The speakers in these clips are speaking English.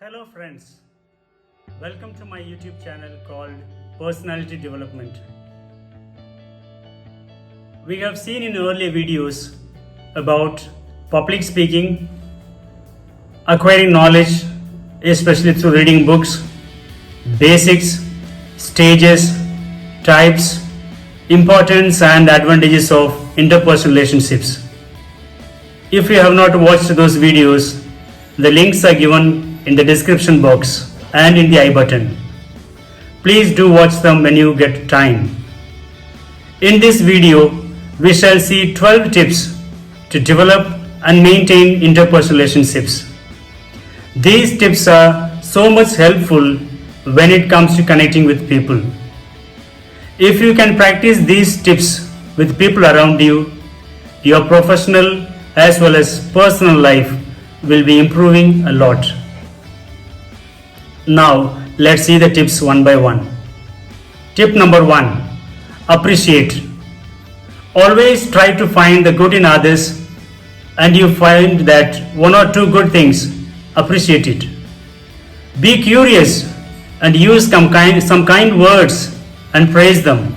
Hello friends, welcome to my YouTube channel called Personality Development. We have seen in earlier videos about public speaking, acquiring knowledge, especially through reading books, basics, stages, types, importance and advantages of interpersonal relationships. If you have not watched those videos, the links are given in the description box and in the I button. Please do watch them when you get time. In this video, we shall see 12 tips to develop and maintain interpersonal relationships. These tips are so much helpful when it comes to connecting with people. If you can practice these tips with people around you, your professional as well as personal life will be improving a lot. Now, let's see the tips one by one. Tip number 1. Appreciate. Always try to find the good in others, and you find that one or two good things, appreciate it. Be curious and use some kind words and praise them.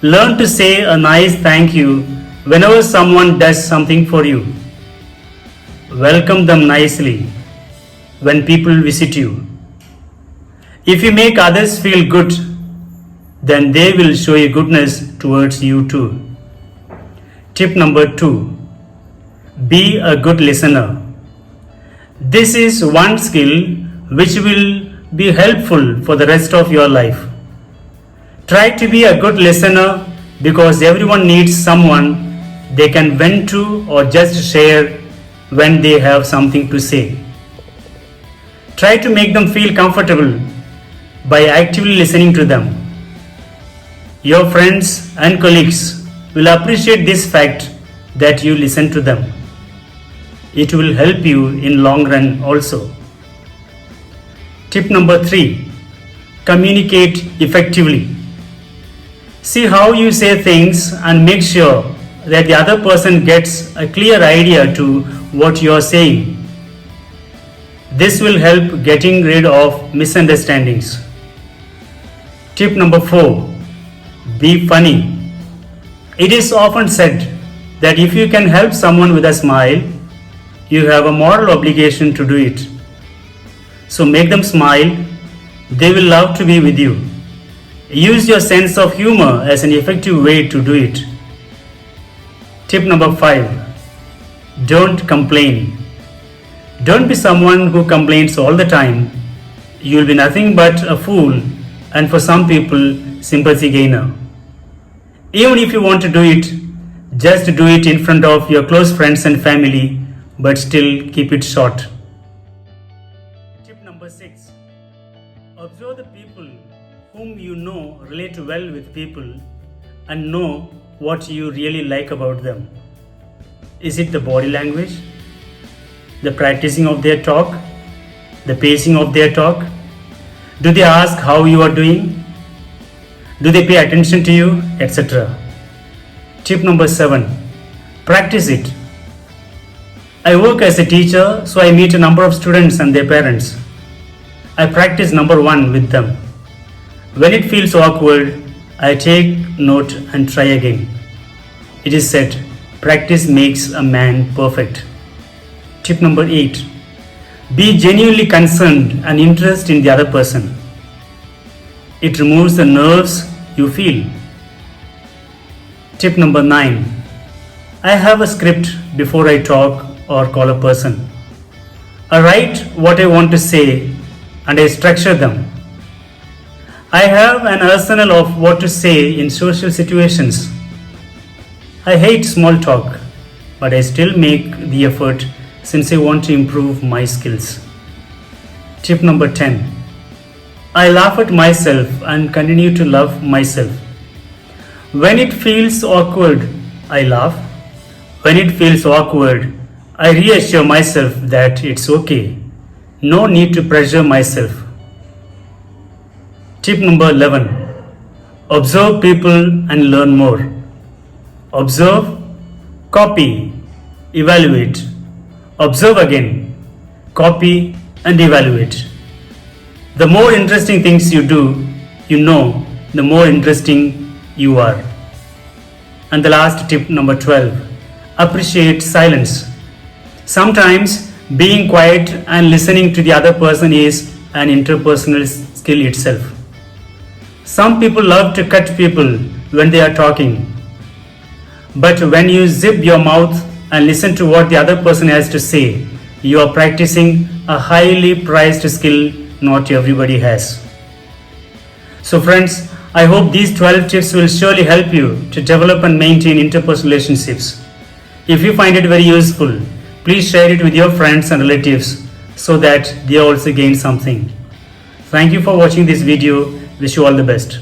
Learn to say a nice thank you whenever someone does something for you. Welcome them nicely when people visit you. If you make others feel good, then they will show you goodness towards you too. Tip number 2. Be a good listener. This is one skill which will be helpful for the rest of your life. Try to be a good listener because everyone needs someone they can vent to or just share when they have something to say. Try to make them feel comfortable by actively listening to them. Your friends and colleagues will appreciate this fact that you listen to them. It will help you in long run also. Tip number 3. Communicate effectively. See how you say things and make sure that the other person gets a clear idea to what you are saying. This will help getting rid of misunderstandings. Tip number 4. Be funny. It is often said that if you can help someone with a smile, you have a moral obligation to do it. So make them smile. They will love to be with you. Use your sense of humor as an effective way to do it. Tip number 5. Don't complain. Don't be someone who complains all the time. You will be nothing but a fool and for some people, sympathy gainer. Even if you want to do it, just do it in front of your close friends and family, but still keep it short. Tip number 6. Observe the people whom you know relate well with people and know what you really like about them. Is it the body language? The practicing of their talk? The pacing of their talk? Do they ask how you are doing? Do they pay attention to you? Etc. Tip number 7. Practice it. I work as a teacher, so I meet a number of students and their parents. I practice number 1 with them. When it feels awkward, I take note and try again. It is said, practice makes a man perfect. Tip number 8. Be genuinely concerned and interested in the other person. It removes the nerves you feel. Tip number 9. I have a script before I talk or call a person. I write what I want to say and I structure them. I have an arsenal of what to say in social situations. I hate small talk, but I still make the effort since I want to improve my skills. Tip number 10. I laugh at myself and continue to love myself. When it feels awkward, I laugh. When it feels awkward, I reassure myself that it's okay. No need to pressure myself. Tip number 11. Observe people and learn more. Observe, copy, evaluate. Observe again, copy and evaluate. The more interesting things you do, the more interesting you are. And the last tip number 12, appreciate silence. Sometimes being quiet and listening to the other person is an interpersonal skill itself. Some people love to cut people when they are talking. But when you zip your mouth and listen to what the other person has to say, you are practicing a highly prized skill not everybody has. So friends, I hope these 12 tips will surely help you to develop and maintain interpersonal relationships. If you find it very useful, please share it with your friends and relatives so that they also gain something. Thank you for watching this video. Wish you all the best.